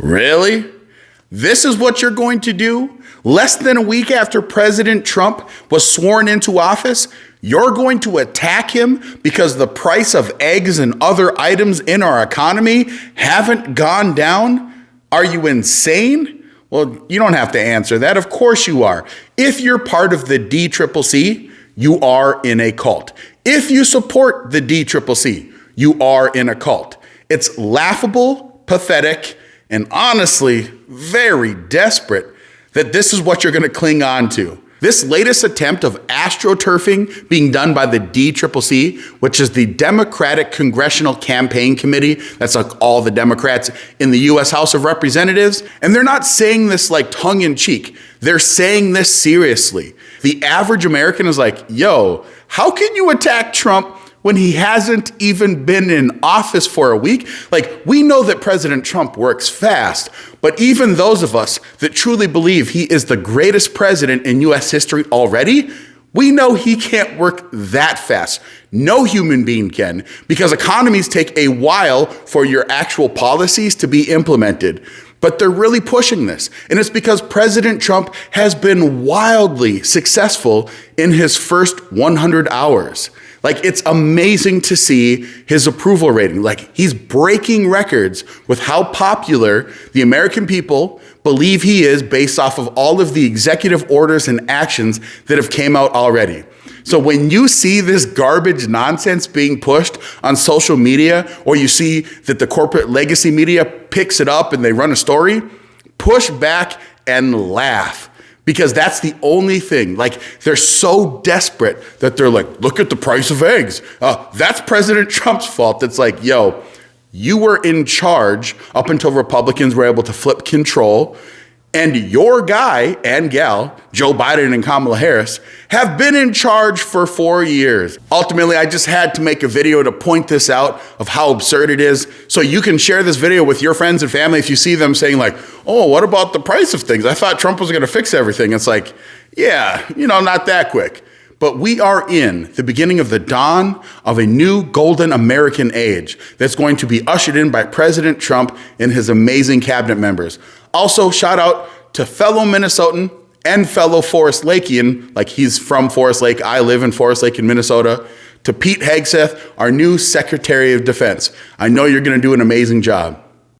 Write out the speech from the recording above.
Really? This is what you're going to do? Less than a week after President Trump was sworn into office, you're going to attack him because the price of eggs and other items in our economy haven't gone down? Are you insane? Well, you don't have to answer that. Of course you are. If you're part of the DCCC, you are in a cult. If you support the DCCC, you are in a cult. It's laughable, pathetic, and honestly, very desperate that this is what you're going to cling on to. This latest attempt of astroturfing being done by the DCCC, which is the Democratic Congressional Campaign Committee, that's like all the Democrats in the U.S. House of Representatives, and they're not saying this like tongue in cheek. They're saying this seriously. The average American is like, yo, how can you attack Trump when he hasn't even been in office for a week? Like, we know that President Trump works fast, but even those of us that truly believe he is the greatest president in U.S. history already, we know he can't work that fast. No human being can, because economies take a while for your actual policies to be implemented. But they're really pushing this. And it's because President Trump has been wildly successful in his first 100 hours. Like, it's amazing to see his approval rating. Like, he's breaking records with how popular the American people believe he is based off of all of the executive orders and actions that have came out already. So when you see this garbage nonsense being pushed on social media, or you see that the corporate legacy media picks it up and they run a story, push back and laugh. Because that's the only thing. Like, they're so desperate that they're like, look at the price of eggs. That's President Trump's fault. It's like, yo, you were in charge up until Republicans were able to flip control. And your guy and gal, Joe Biden and Kamala Harris, have been in charge for 4 years. Ultimately, I just had to make a video to point this out of how absurd it is. So you can share this video with your friends and family if you see them saying like, oh, what about the price of things? I thought Trump was going to fix everything. It's like, yeah, not that quick. But we are in the beginning of the dawn of a new golden American age that's going to be ushered in by President Trump and his amazing cabinet members. Also, shout out to fellow Minnesotan and fellow Forest Lakean, like he's from Forest Lake, I live in Forest Lake in Minnesota, to Pete Hegseth, our new Secretary of Defense. I know you're going to do an amazing job.